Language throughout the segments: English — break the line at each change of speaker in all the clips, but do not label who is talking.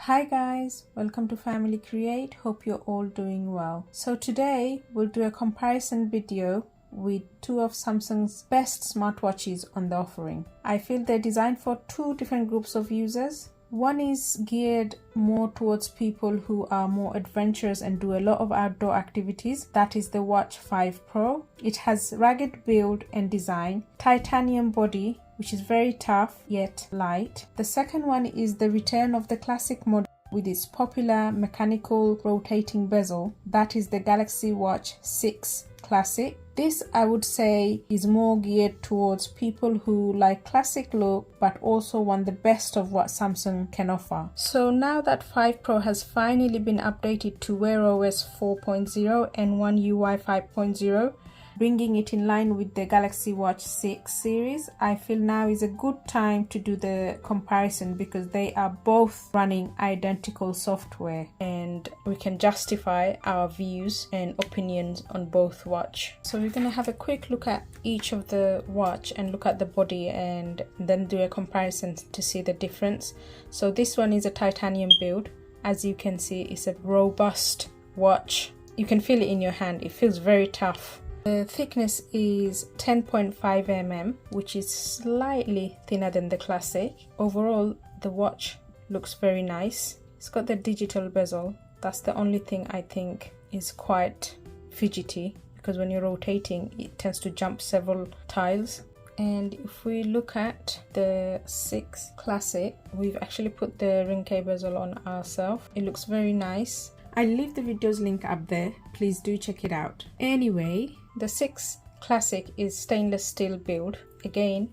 Hi guys, welcome to Family Create. Hope you're all doing well. So today we'll do a comparison video with two of Samsung's best smartwatches on the offering. I feel they're designed for two different groups of users. One is geared more towards people who are more adventurous and do a lot of outdoor activities. That is the Watch 5 Pro. It has rugged build and design, titanium body, which is very tough yet light. The second one is the return of the classic model with its popular mechanical rotating bezel. That is the Galaxy Watch 6 Classic. This, I would say, is more geared towards people who like classic look but also want the best of what Samsung can offer. So now that 5 Pro has finally been updated to Wear OS 4.0 and One UI 5.0, bringing it in line with the Galaxy Watch 6 series, I feel now is a good time to do the comparison because they are both running identical software and we can justify our views and opinions on both watch. So we're going to have a quick look at each of the watch and look at the body and then do a comparison to see the difference. So this one is a titanium build. As you can see, it's a robust watch. You can feel it in your hand. It feels very tough. The thickness is 10.5 mm, which is slightly thinner than the classic. Overall, the watch looks very nice. It's got the digital bezel. That's the only thing I think is quite fidgety because when you're rotating, it tends to jump several tiles. And if we look at the 6 Classic, we've actually put the Ringke bezel on ourselves. It looks very nice. I'll leave the video's link up there. Please do check it out. Anyway, the 6 Classic is stainless steel build. Again,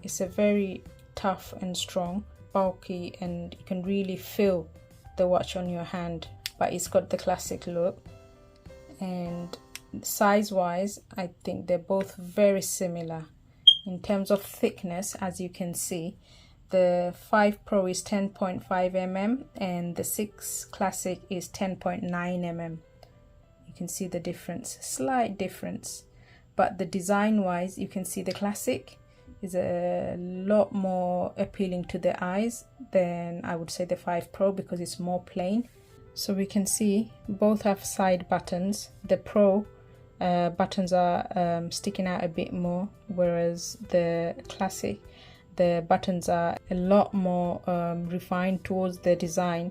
it's a very tough and strong, bulky, and you can really feel the watch on your hand, but it's got the classic look. And size wise, I think they're both very similar. In terms of thickness, as you can see, the 5 Pro is 10.5 mm and the 6 Classic is 10.9 mm. You can see the difference, slight difference, but the design wise, you can see the Classic is a lot more appealing to the eyes than I would say the 5 Pro because it's more plain. So we can see both have side buttons. The Pro buttons are sticking out a bit more, whereas the Classic, the buttons are a lot more refined towards the design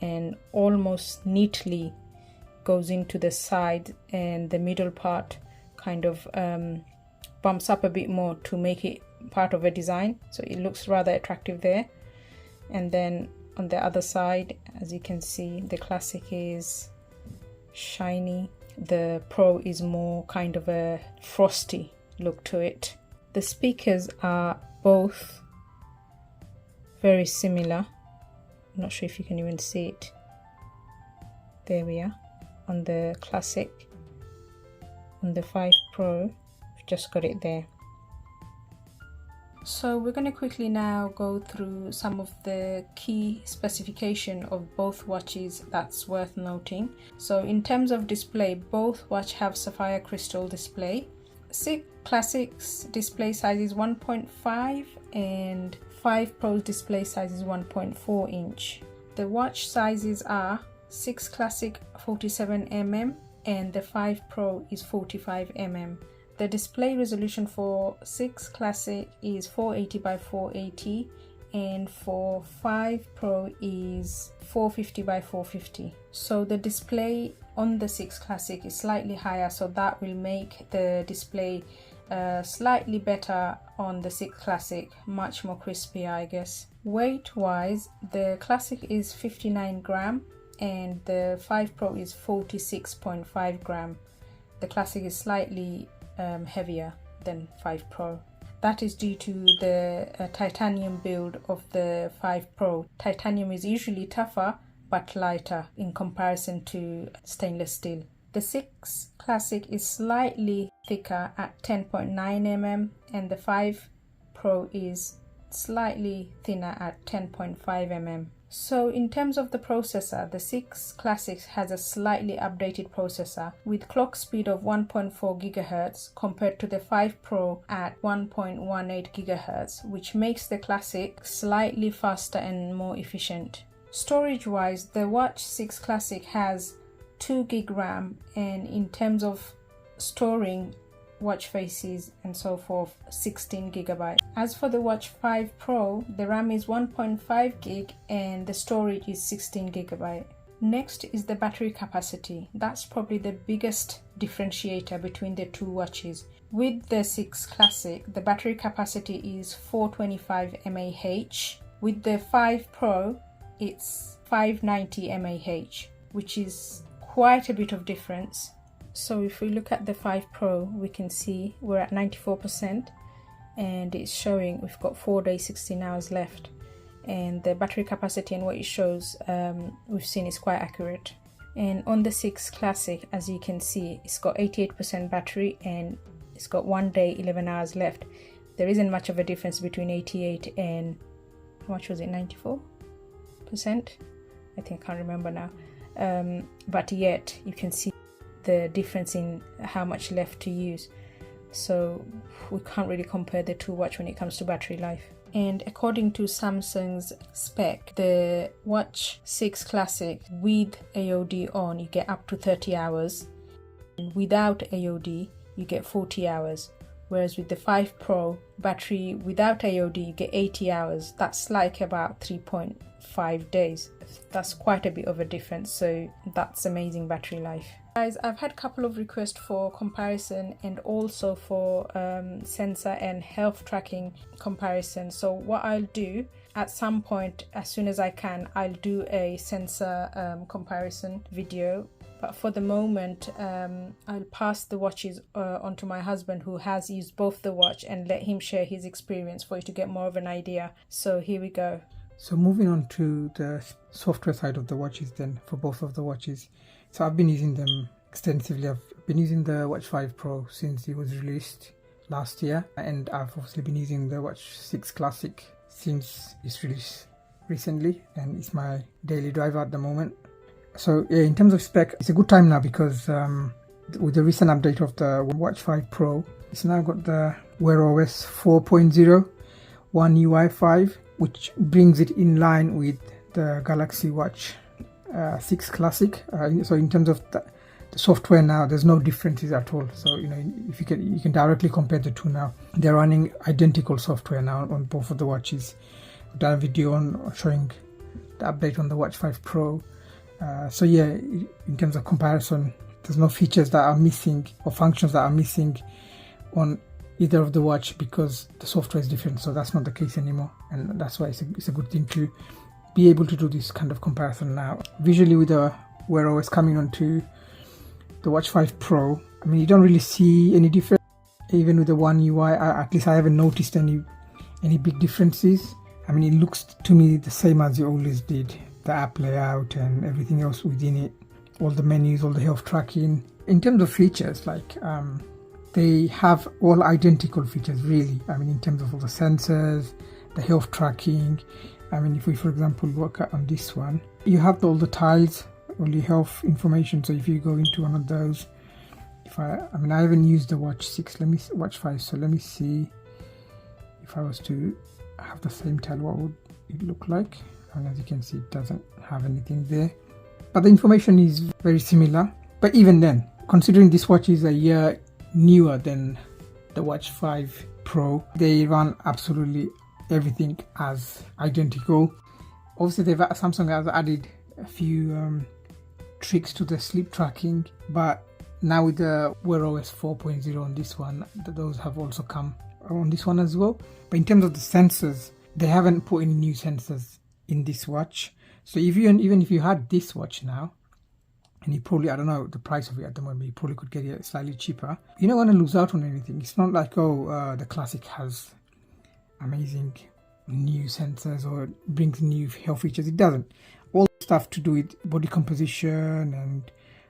and almost neatly goes into the side, and the middle part kind of bumps up a bit more to make it part of a design, so it looks rather attractive there. And then on the other side, as you can see, the Classic is shiny, the Pro is more kind of a frosty look to it. The speakers are both very similar. I'm not sure if you can even see it. There we are on the Classic. On the 5 Pro, we've just got it there. So we're going to quickly now go through some of the key specification of both watches that's worth noting. So in terms of display, both watch have sapphire crystal display. 6 Classic's display size is 1.5 and 5 Pro's display size is 1.4 inch. The watch sizes are 6 Classic 47 mm and the 5 Pro is 45 mm. The display resolution for 6 Classic is 480 by 480 and for 5 Pro is 450 by 450. So the display on the 6 Classic is slightly higher, so that will make the display slightly better on the 6 Classic, much more crispier, I guess. Weight wise, the Classic is 59 gram and the 5 Pro is 46.5 gram. The Classic is slightly heavier than 5 Pro. That is due to the titanium build of the 5 Pro. Titanium is usually tougher but lighter in comparison to stainless steel. The 6 Classic is slightly thicker at 10.9 mm and the 5 Pro is slightly thinner at 10.5 mm. So in terms of the processor, the 6 Classic has a slightly updated processor with clock speed of 1.4 GHz compared to the 5 Pro at 1.18 GHz, which makes the Classic slightly faster and more efficient. Storage wise, the Watch 6 Classic has 2 gig RAM, and in terms of storing watch faces and so forth, 16 gigabyte. As for the Watch 5 Pro, the RAM is 1.5 gig and the storage is 16 gigabyte. Next is the battery capacity. That's probably the biggest differentiator between the two watches. With the 6 Classic, the battery capacity is 425 mAh. With the 5 Pro, it's 590 mAh, which is quite a bit of difference. So if we look at the 5 Pro, we can see we're at 94% and it's showing we've got 4 days 16 hours left, and the battery capacity and what it shows we've seen is quite accurate. And on the 6 Classic, as you can see, it's got 88% battery and it's got 1 day 11 hours left. There isn't much of a difference between 88 and how much was it, 94%? I think I can't remember now, but yet you can see the difference in how much left to use. So we can't really compare the two watch when it comes to battery life. And according to Samsung's spec, the Watch 6 Classic with AOD on, you get up to 30 hours. And without AOD, you get 40 hours. Whereas with the 5 Pro, battery without AOD, you get 80 hours. That's like about 3.5 days. That's quite a bit of a difference. So that's amazing battery life. Guys, I've had a couple of requests for comparison and also for sensor and health tracking comparison. So what I'll do at some point, as soon as I can, I'll do a sensor comparison video. But for the moment, I'll pass the watches on to my husband, who has used both the watch, and let him share his experience for you to get more of an idea. So here we go.
So moving on to the software side of the watches then, for both of the watches. So I've been using them extensively. I've been using the Watch 5 Pro since it was released last year, and I've obviously been using the Watch 6 Classic since its release recently, and it's my daily driver at the moment. So yeah, in terms of spec, it's a good time now because with the recent update of the Watch 5 Pro, it's now got the Wear OS 4.0, One UI 5, which brings it in line with the Galaxy Watch 6 Classic. So in terms of the software now, there's no differences at all. So if you can directly compare the two now. They're running identical software now on both of the watches. I've done a video on showing the update on the Watch 5 Pro. So yeah, in terms of comparison, there's no features that are missing or functions that are missing on either of the watch because the software is different. So that's not the case anymore, and that's why it's a good thing to be able to do this kind of comparison now. Visually, with the Wear OS coming onto the Watch 5 Pro, I mean, you don't really see any difference. Even with the One UI, at least I haven't noticed any big differences. I mean, it looks to me the same as it always did. The app layout and everything else within it, all the menus, all the health tracking. In terms of features, like they have all identical features really. I mean, in terms of all the sensors, the health tracking. I mean, if we, for example, look at on this one, you have all the tiles, all the health information. So if you go into one of those, I haven't used the Watch 6, Watch 5, so let me see if I was to have the same tile, what would it look like? And as you can see, it doesn't have anything there, but the information is very similar. But even then, considering this watch is a year newer than the Watch 5 Pro, they run absolutely everything as identical. Obviously, Samsung has added a few tricks to the sleep tracking, but now with the Wear OS 4.0 on this one, those have also come on this one as well. But in terms of the sensors, they haven't put any new sensors in this watch. So even if you had this watch now, and you probably, I don't know the price of it at the moment, you probably could get it slightly cheaper, you're not going to lose out on anything. It's not like, the Classic has amazing new sensors or brings new health features. It doesn't. All stuff to do with body composition and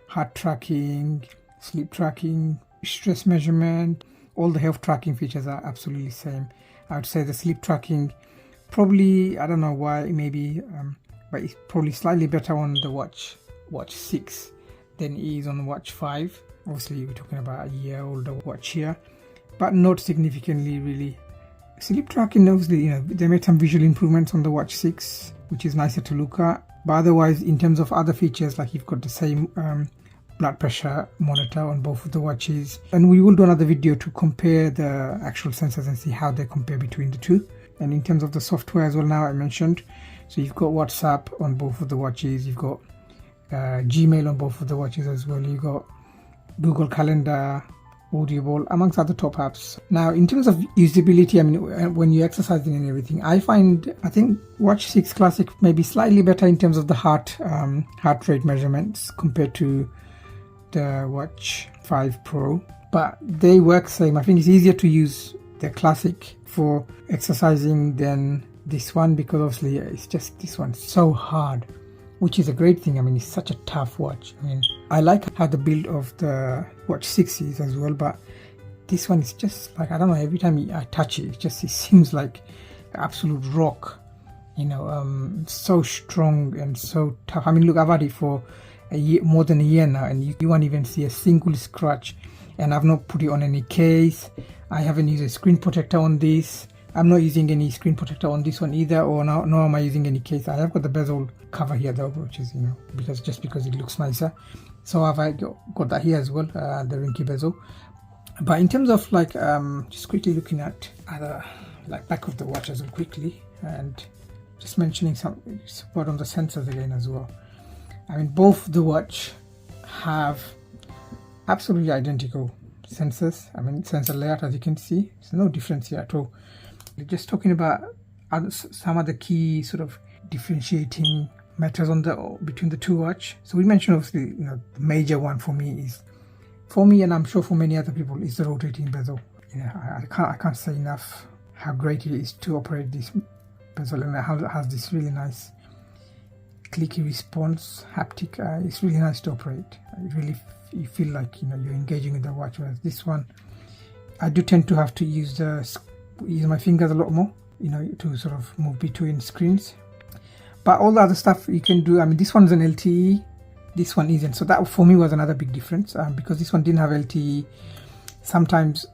heart tracking, sleep tracking, stress measurement, all the health tracking features are absolutely the same. I would say the sleep tracking, probably, I don't know why, maybe, but it's probably slightly better on the Watch 6 than it is on the Watch 5. Obviously, we're talking about a year older watch here, but not significantly really Sleep tracking, obviously, they made some visual improvements on the Watch 6, which is nicer to look at. But otherwise, in terms of other features, like you've got the same blood pressure monitor on both of the watches. And we will do another video to compare the actual sensors and see how they compare between the two. And in terms of the software as well, now I mentioned, so you've got WhatsApp on both of the watches, you've got Gmail on both of the watches as well, you've got Google Calendar, Audible, amongst other top apps. Now, in terms of usability, I mean, when you're exercising and everything, I think Watch 6 Classic may be slightly better in terms of the heart rate measurements compared to the Watch 5 Pro, but they work same. I think it's easier to use the Classic for exercising than this one, because obviously it's just this one's so hard, which is a great thing. I mean, it's such a tough watch. I mean, I like how the build of the Watch 6 is as well, but this one is just like, I don't know, every time I touch it, it seems like absolute rock, so strong and so tough. I mean, look, I've had it for a year, more than a year now, and you won't even see a single scratch, and I've not put it on any case. I haven't used a screen protector on this. I'm not using any screen protector on this one either, or nor am I using any case. I have got the bezel cover here though, which is, because it looks nicer. So I've got that here as well, the Ringke bezel. But in terms of like, just quickly looking at other, like back of the watch as well quickly, and just mentioning some word on the sensors again as well. I mean, both the watch have absolutely identical sensors. I mean, sensor layout, as you can see, there's no difference here at all. We're just talking about some of the key sort of differentiating matters between the two watch. So we mentioned, obviously, the major one for me, and I'm sure for many other people, is the rotating bezel. I can't say enough how great it is to operate this bezel, and how it has this really nice clicky response, haptic. It's really nice to operate. You feel like you're engaging with the watch. Whereas this one, I do tend to have to use my fingers a lot more, to sort of move between screens. But all the other stuff you can do. I mean, this one's an LTE, this one isn't. So that for me was another big difference, because this one didn't have LTE. Sometimes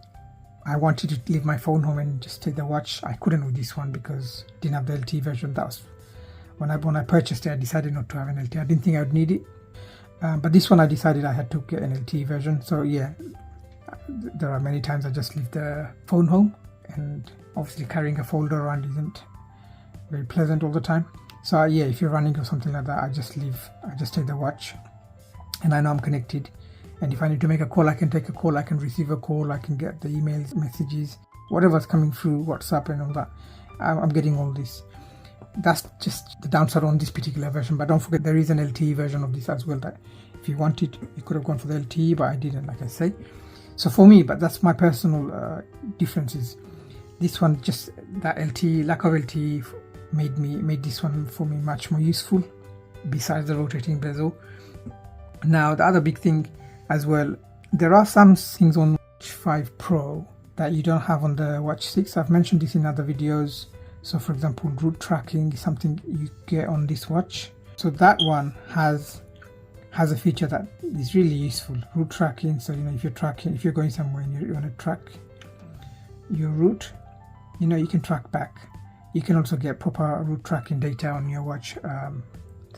I wanted to leave my phone home and just take the watch. I couldn't with this one because it didn't have the LTE version. That was when I purchased it. I decided not to have an LTE. I didn't think I would need it, but this one I decided I had to get an LTE version. So yeah, there are many times I just leave the phone home, and obviously carrying a folder around isn't very pleasant all the time. So yeah, if you're running or something like that, I just take the watch, and I know I'm connected, and if I need to make a call, I can take a call, I can receive a call, I can get the emails, messages, whatever's coming through WhatsApp and all that. I'm getting all this. That's just the downside on this particular version, but don't forget there is an LTE version of this as well, that if you wanted, you could have gone for the LTE, but I didn't, like I say. So for me, but that's my personal differences. This one, just that LTE, lack of LTE made this one for me much more useful, besides the rotating bezel. Now, the other big thing as well, there are some things on Watch 5 Pro that you don't have on the Watch 6. I've mentioned this in other videos. So for example, route tracking is something you get on this watch. So that one has a feature that is really useful, route tracking. So if you're going somewhere and you want to track your route, you can track back. You can also get proper route tracking data on your watch, the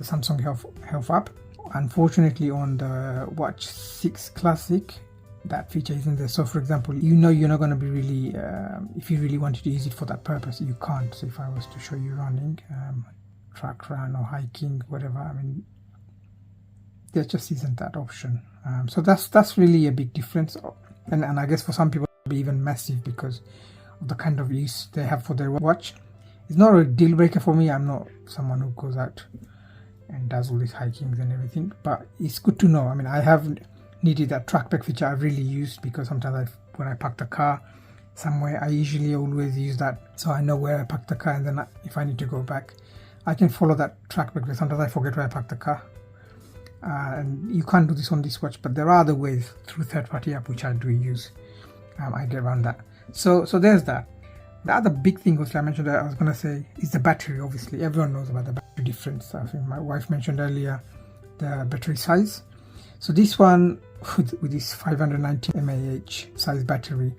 Samsung Health app. Unfortunately, on the Watch 6 Classic, that feature isn't there. So for example, you're not going to be really, if you really wanted to use it for that purpose, you can't. So if I was to show you running, track run or hiking, whatever, I mean, there just isn't that option. So that's really a big difference, and I guess for some people it'll be even massive because of the kind of use they have for their watch. It's not a deal breaker for me. I'm not someone who goes out and does all these hikings and everything, but it's good to know. I mean, I have needed that track back feature. I've really used, because sometimes when I park the car somewhere, I usually always use that, so I know where I parked the car, and then if I need to go back, I can follow that track back, because sometimes I forget where I parked the car. And you can't do this on this watch, but there are other ways through third-party app, which I do use. I get around that. So there's that. The other big thing was, I mentioned, I was going to say, is the battery. Obviously, everyone knows about the battery difference. I think my wife mentioned earlier the battery size. So this one, with this 590 mAh size battery,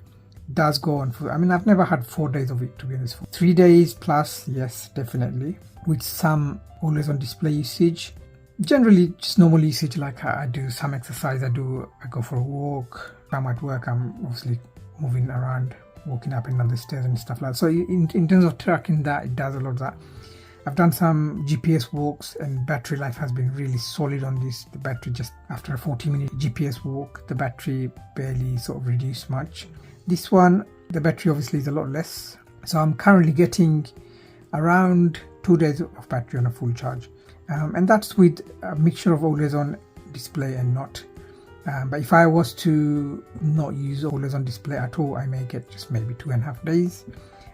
does go on for, I mean, I've never had 4 days of it, to be honest. 3 days plus, yes, definitely, with some always on display usage. Generally just normal usage, like I do some exercise, I go for a walk. If I'm at work, I'm obviously moving around, walking up and down the stairs and stuff like that. So in terms of tracking that, it does a lot of that. I've done some GPS walks and battery life has been really solid on this. The battery, just after a 40-minute GPS walk, the battery barely sort of reduced much. This one, the battery obviously is a lot less. So I'm currently getting around 2 days of battery on a full charge. And that's with a mixture of always on display and not. But if I was to not use always on display at all, I may get just maybe 2.5 days.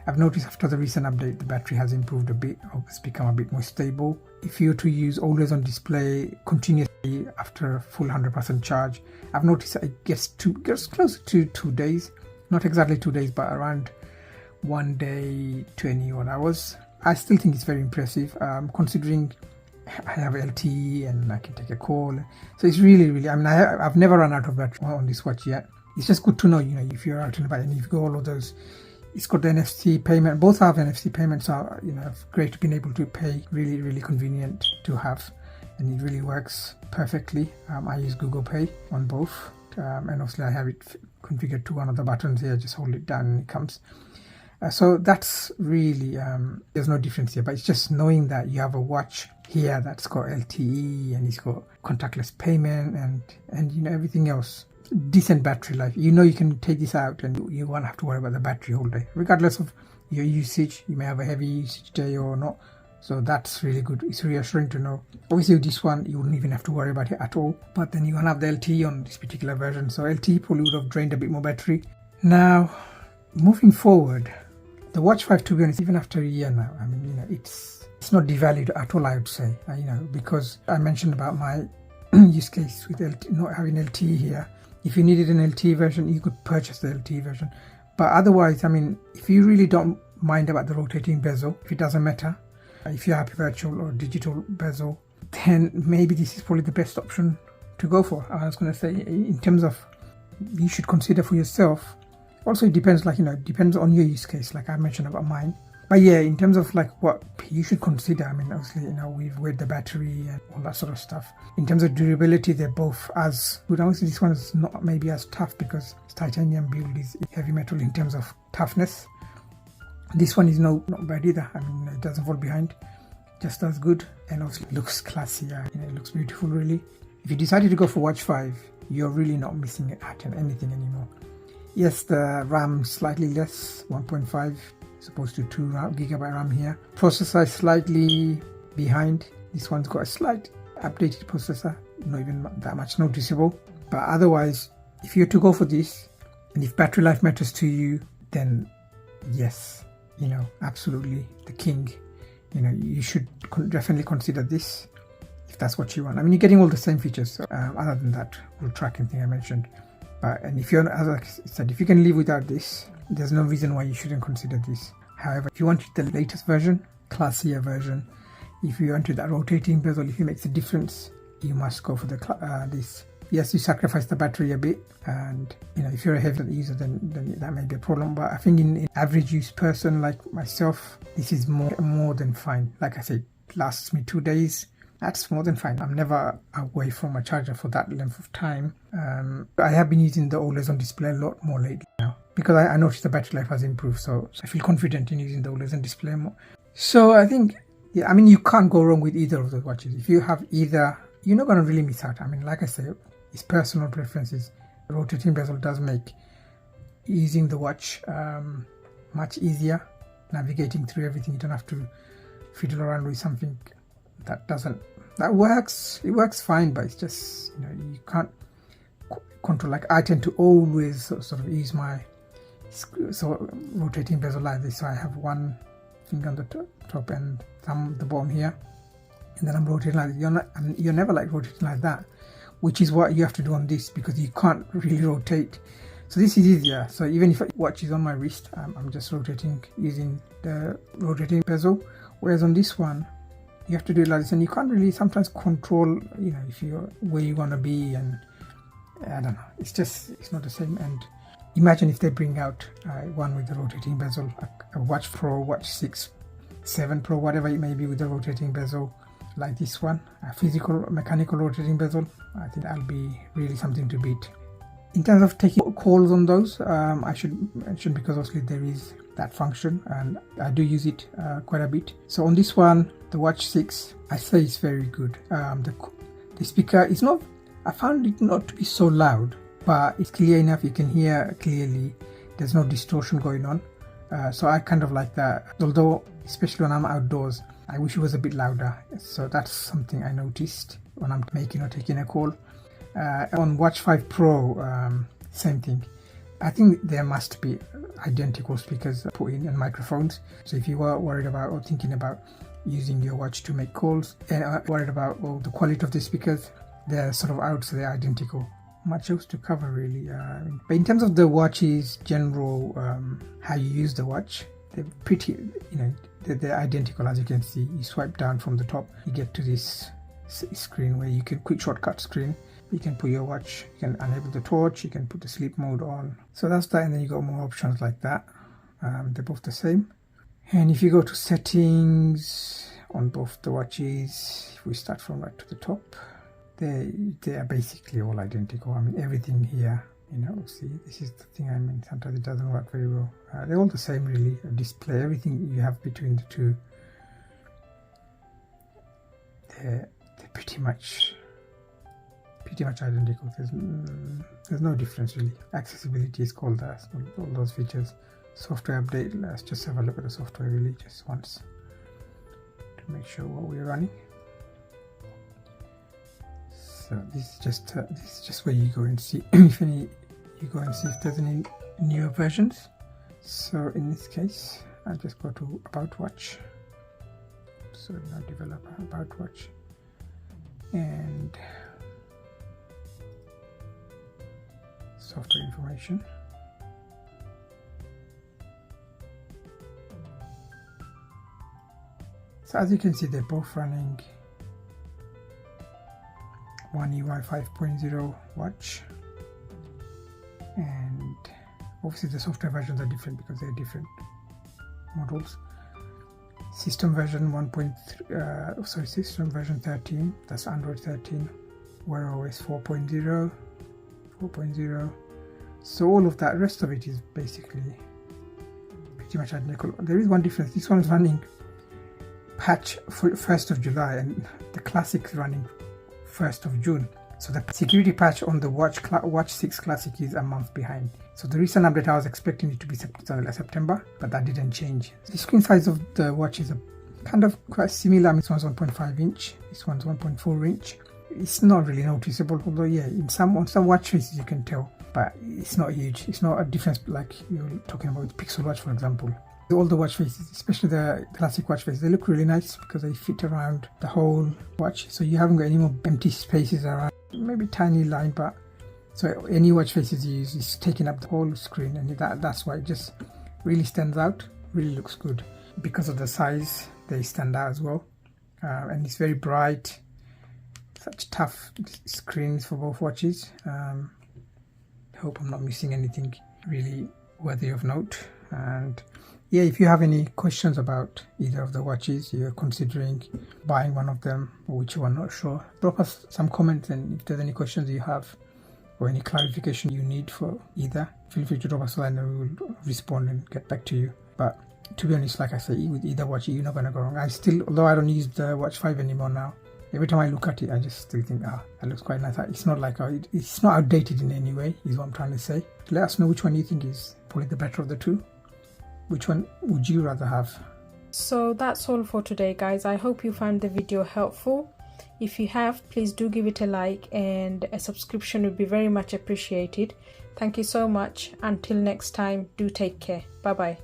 I've noticed after the recent update, the battery has improved a bit, it's become a bit more stable. If you were to use always on display continuously after a full 100% charge, I've noticed that it gets closer to 2 days. Not exactly 2 days, but around 1 day, 21 hours. I still think it's very impressive, considering I have LTE and I can take a call. So it's really, I mean, I've never run out of battery on this watch yet. It's just good to know, you know, if you're out and about and you've got all of those. It's got the NFC payment. Both have NFC payments. Are, you know, great being able to pay. Really convenient to have, and it really works perfectly. I use Google Pay on both, and obviously I have it configured to one of the buttons here. Just hold it down and it comes. So that's really, there's no difference here, but it's just knowing that you have a watch here that's got LTE and it's got contactless payment and you know, everything else. Decent battery life. You know, you can take this out and you won't have to worry about the battery all day, regardless of your usage. You may have a heavy usage day or not. So that's really good. It's reassuring to know. Obviously with this one, you wouldn't even have to worry about it at all. But then you won't have the LTE on this particular version. So LTE probably would have drained a bit more battery. Now, moving forward, the Watch 5, to be honest, even after a year now, I mean, you know, it's not devalued at all, I would say, you know, because I mentioned about my use case with not having LTE here. If you needed an LTE version, you could purchase the LTE version. But otherwise, I mean, if you really don't mind about the rotating bezel, if it doesn't matter, if you're happy virtual or digital bezel, then maybe this is probably the best option to go for. I was going to say, in terms of, you should consider for yourself. Also, it depends, like, you know, it depends on your use case, like I mentioned about mine. But yeah, in terms of like what you should consider, I mean, obviously, you know, we've weighed the battery and all that sort of stuff. In terms of durability, they're both as good. Obviously, this one is not maybe as tough because it's titanium build, is heavy metal in terms of toughness. This one is not bad either. I mean, it doesn't fall behind, just as good, and also looks classier. You know, it looks beautiful, really. If you decided to go for Watch 5, you're really not missing out on anything anymore. Yes, the RAM slightly less, 1.5. Supposed to 2 GB RAM here. Processor is slightly behind. This one's got a slight updated processor, not even that much noticeable. But otherwise, if you're to go for this, and if battery life matters to you, then yes, you know, absolutely the king. You know, you should definitely consider this if that's what you want. I mean, you're getting all the same features, other than that route tracking thing I mentioned. And if you're, as I said, if you can live without this, there's no reason why you shouldn't consider this. However, if you wanted the latest version, classier version, if you wanted that rotating bezel, if it makes a difference, you must go for the this. Yes, you sacrifice the battery a bit, and you know, if you're a heavy user, then that may be a problem. But I think in average use person like myself, this is more than fine. Like I said, it lasts me 2 days. That's more than fine. I'm never away from a charger for that length of time. I have been using the always on display a lot more lately now, because I noticed the battery life has improved, so I feel confident in using the always on display more. So I think, yeah, I mean, you can't go wrong with either of those watches. If you have either, you're not going to really miss out. I mean, like I said, it's personal preferences. Rotating bezel does make using the watch much easier, navigating through everything. You don't have to fiddle around with something that works. It works fine, but it's just, you know, you can't control. Like I tend to always sort of use my rotating bezel like this. So I have one finger on the top and thumb the bottom here, and then I'm rotating like this. You're never like rotating like that, which is what you have to do on this, because you can't really rotate. So this is easier. So even if a watch is on my wrist, I'm just rotating using the rotating bezel, whereas on this one, you have to do it like this, and you can't really sometimes control, you know, if you're where you want to be, and I don't know, it's not the same. And Imagine if they bring out one with a rotating bezel, a Watch Pro, Watch 6, 7 Pro, whatever it may be, with a rotating bezel like this one, a physical, mechanical rotating bezel. I think that'll be really something to beat. In terms of taking calls on those, I should mention, because obviously there is that function and I do use it quite a bit. So on this one, the Watch 6, I say it's very good. The speaker is not, I found it not to be so loud, but it's clear enough, you can hear clearly, there's no distortion going on. So I kind of like that, although especially when I'm outdoors, I wish it was a bit louder. So that's something I noticed when I'm making or taking a call. On Watch 5 Pro, same thing. I think there must be identical speakers put in and microphones. So if you were worried about or thinking about using your watch to make calls and worried about the quality of the speakers, they're sort of out, so they're identical. Much else to cover really. But in terms of the watch's general, how you use the watch, they're pretty, they're identical. As you can see, you swipe down from the top, you get to this screen where you can quick shortcut screen. You can put your watch, you can enable the torch, you can put the sleep mode on. So that's that, and then you got more options like that. They're both the same. And if you go to settings on both the watches, if we start from right to the top, they are basically all identical. I mean, everything here, see, this is the thing I mean, sometimes it doesn't work very well. They're all the same really. A display, everything you have between the two, they're pretty much identical. There's no difference really. Accessibility is called that, all those features. Software update, let's just have a look at the software really just once to make sure what we're running. So this is just where you go and see if there's any newer versions. So in this case, I'll just go to About Watch. So now developer, About Watch, and software information. So as you can see, they're both running One UI 5.0 watch, and obviously the software versions are different because they're different models. System version system version 13, that's Android 13, Wear OS 4.0. So all of that rest of it is basically pretty much identical. There is one difference. This one's running patch for 1st of July and the Classic is running 1st of June. So the security patch on the Watch 6 Classic is a month behind. So the recent update, I was expecting it to be September, but that didn't change. The screen size of the watch is kind of quite similar. This one's 1.5 inch, this one's 1.4 inch. It's not really noticeable, although yeah, on some watch faces you can tell, but it's not huge. It's not a difference like you're talking about Pixel Watch, for example. All the watch faces, especially the Classic watch faces, they look really nice because they fit around the whole watch, so you haven't got any more empty spaces around. Maybe tiny line, but so any watch faces you use is taking up the whole screen, and that's why it just really stands out. Really looks good. Because of the size, they stand out as well, and it's very bright. Such tough screens for both watches. I hope I'm not missing anything really worthy of note. And yeah, if you have any questions about either of the watches, you're considering buying one of them or which one, not sure, drop us some comments, and if there's any questions you have or any clarification you need for either, feel free to drop us a line and we will respond and get back to you. But to be honest, like I say, with either watch you're not going to go wrong. Although I don't use the Watch 5 anymore now, every time I look at it I just still think, that looks quite nice. It's not like it's not outdated in any way, is what I'm trying to say. Let us know which one you think is probably the better of the two. Which one would you rather have?
So that's all for today, guys. I hope you found the video helpful. If you have, please do give it a like, and a subscription would be very much appreciated. Thank you so much. Until next time, do take care. Bye bye.